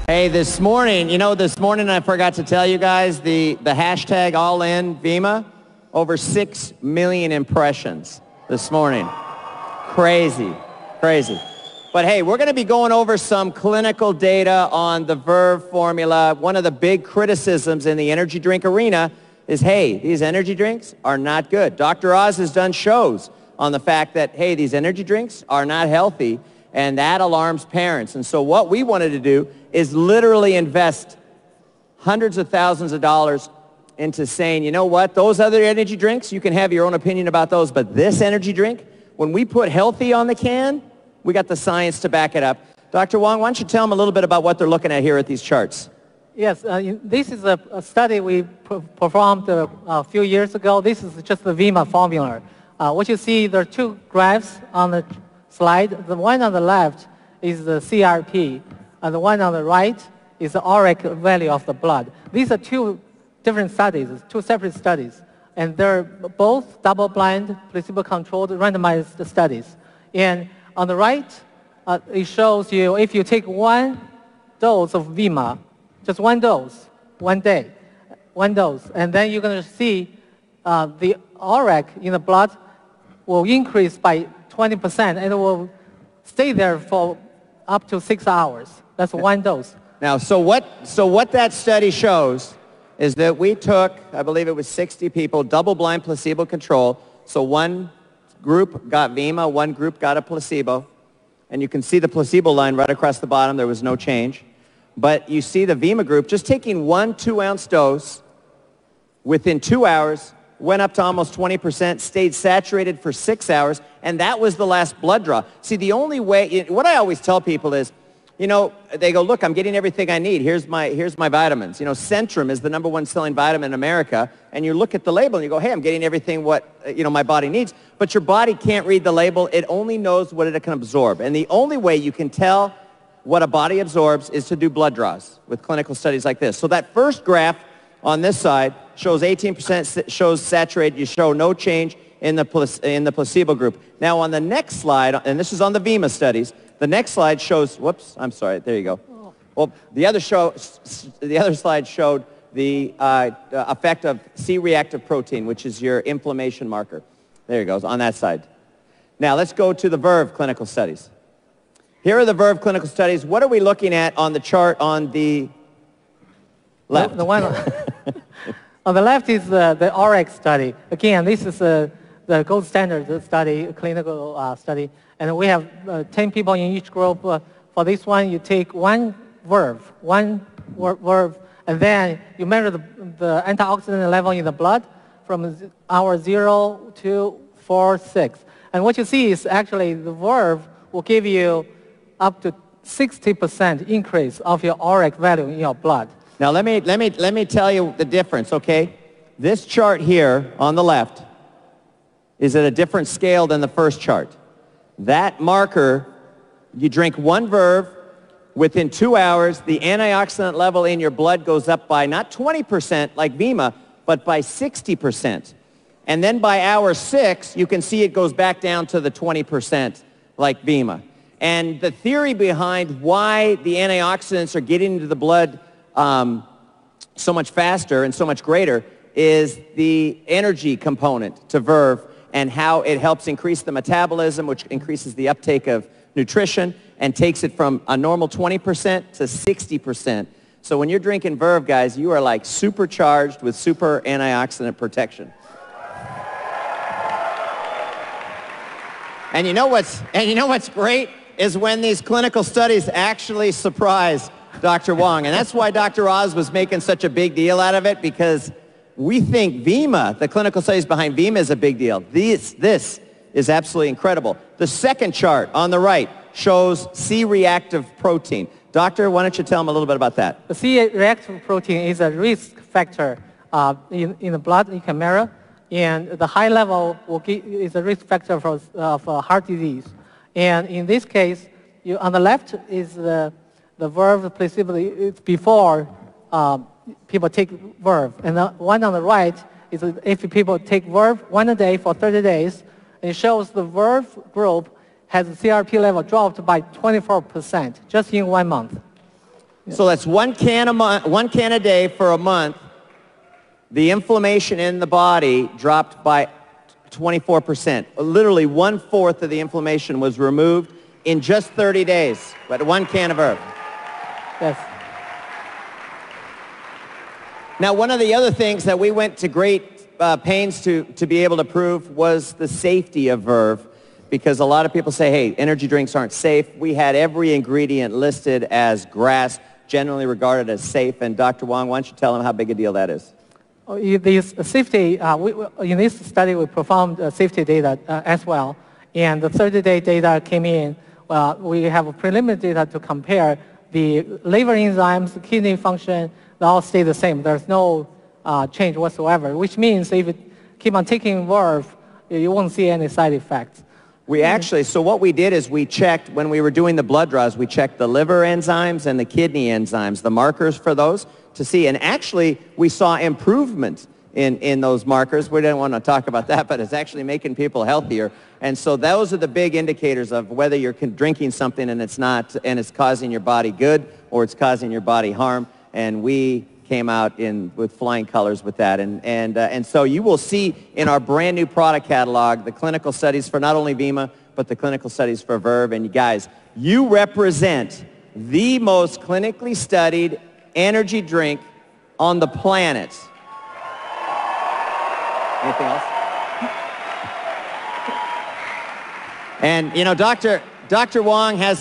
Hey, this morning I forgot to tell you guys, the hashtag #AllInVemma, over 6 million impressions this morning. Crazy, crazy. But hey, we're going to be going over some clinical data on the Verve formula. One of the big criticisms in the energy drink arena is, hey, these energy drinks are not good. Dr. Oz has done shows on the fact that, hey, these energy drinks are not healthy, and that alarms parents. And so what we wanted to do is literally invest hundreds of thousands of dollars into saying, you know what, those other energy drinks, you can have your own opinion about those, but this energy drink, when we put healthy on the can, we got the science to back it up. Dr. Wang, why don't you tell them a little bit about what they're looking at here at these charts? Yes, this is a study we performed a few years ago. This is just the Vemma formula. What you see, there are two graphs on the slide. The one on the left is the CRP, and the one on the right is the auric value of the blood. These are two different studies, two separate studies, and they're both double-blind, placebo-controlled, randomized studies. And on the right, it shows you if you take one dose of Vemma, just one dose, one day, one dose, and then you're going to see the auric in the blood will increase by 20%, and it will stay there for up to 6 hours. That's one dose. Now, so what that study shows is that we took, I believe it was 60 people, double-blind placebo control. So one group got Vemma, one group got a placebo. And you can see the placebo line right across the bottom. There was no change. But you see the Vemma group just taking one 2-ounce dose within 2 hours, went up to almost 20%, stayed saturated for 6 hours, and that was the last blood draw. See, the only way, what I always tell people is, you know, they go, look, I'm getting everything I need. Here's my vitamins. You know, Centrum is the #1 selling vitamin in America, and you look at the label and you go, hey, I'm getting everything what, my body needs. But your body can't read the label. It only knows what it can absorb. And the only way you can tell what a body absorbs is to do blood draws with clinical studies like this. So that first graph on this side shows 18% shows saturated. You show no change in the placebo group. Now on the next slide, and this is on the Vemma studies, the next slide shows, whoops, I'm sorry, there you go. Well, the other slide showed the effect of C-reactive protein, which is your inflammation marker. There it goes, on that side. Now let's go to the Verve clinical studies. Here are the Verve clinical studies. What are we looking at on the chart on the left? The one on the left is the auric study. Again, this is the gold standard study, clinical study. And we have 10 people in each group. For this one, you take one Verve, and then you measure the antioxidant level in the blood from hour 0 to 4, 6. And what you see is actually the Verve will give you up to 60% increase of your auric value in your blood. Now let me tell you the difference, okay? This chart here on the left is at a different scale than the first chart. That marker, you drink one Verve, within 2 hours, the antioxidant level in your blood goes up by not 20% like Vemma, but by 60%. And then by hour 6, you can see it goes back down to the 20% like Vemma. And the theory behind why the antioxidants are getting into the blood so much faster and so much greater is the energy component to Verve and how it helps increase the metabolism, which increases the uptake of nutrition and takes it from a normal 20% to 60%. So when you're drinking Verve, guys, you are like supercharged with super antioxidant protection. And you know what's great is when these clinical studies actually surprise Dr. Wang. And that's why Dr. Oz was making such a big deal out of it, because we think Vemma, the clinical studies behind Vemma, is a big deal. This is absolutely incredible. The second chart on the right shows C-reactive protein. Doctor, why don't you tell them a little bit about that? The C-reactive protein is a risk factor in the blood you can measure, and the high level is a risk factor for heart disease. And in this case, on the left is the Verve placebo. It's before people take Verve. And the one on the right is if people take Verve one a day for 30 days, and it shows the Verve group has a CRP level dropped by 24% just in 1 month. So that's 1 can a month, 1 can a day for a month. The inflammation in the body dropped by 24%. Literally 1/4 of the inflammation was removed in just 30 days, but 1 can of herb. Yes. Now, one of the other things that we went to great pains to be able to prove was the safety of Verve, because a lot of people say, hey, energy drinks aren't safe. We had every ingredient listed as GRAS, generally regarded as safe. And Dr. Wang, why don't you tell them how big a deal that is? This safety, in this study, we performed safety data as well. And the 30-day data came in. We have a preliminary data to compare the liver enzymes, the kidney function, they all stay the same. There's no change whatsoever, which means if you keep on taking Verve, you won't see any side effects. We actually, so what we did is we checked, when we were doing the blood draws, we checked the liver enzymes and the kidney enzymes, the markers for those to see. And actually, we saw improvement in those markers. We didn't want to talk about that, but it's actually making people healthier. And so those are the big indicators of whether you're drinking something and it's not, and it's causing your body good or it's causing your body harm. And we came out with flying colors with that. And so you will see in our brand new product catalog the clinical studies for not only Vemma, but the clinical studies for Verve. And you guys, you represent the most clinically studied energy drink on the planet. Anything else? And you know, Dr. Wang has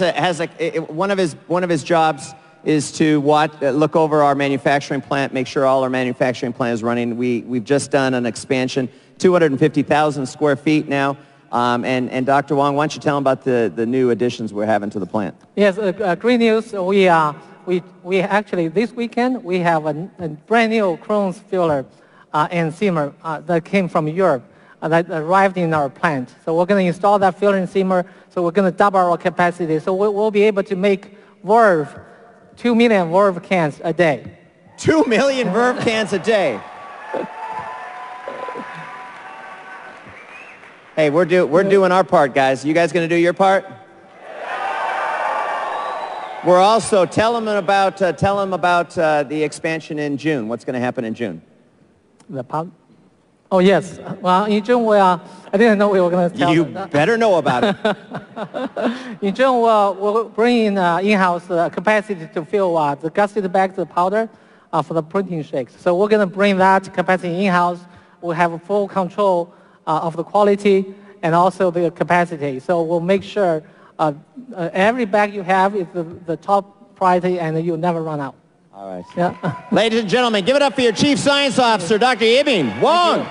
one of his jobs is to look over our manufacturing plant, make sure all our manufacturing plant is running. We've just done an expansion, 250,000 square feet now. And Dr. Wang, why don't you tell them about the new additions we're having to the plant? Yes, great news. We actually, this weekend, we have a brand new Crohn's filler and simmer that came from Europe that arrived in our plant. So we're going to install that filler and simmer, so we're going to double our capacity. So we'll be able to make Verve, 2 million Verve cans a day. 2 million Verve cans a day. Hey, we're doing our part, guys. You guys going to do your part? We're also tell them about the expansion in June. What's going to happen in June? Oh yes. Well, in June I didn't know we were going to tell you them. Better know about it. In June we'll bring in in-house capacity to fill the gusset bags of powder for the protein shakes. So we're going to bring that capacity in-house. We'll have full control of the quality and also the capacity. So we'll make sure every bag you have is the top priority and you'll never run out. All right. Yeah. Ladies and gentlemen, give it up for your Chief Science Officer, Dr. Yibing. Wang.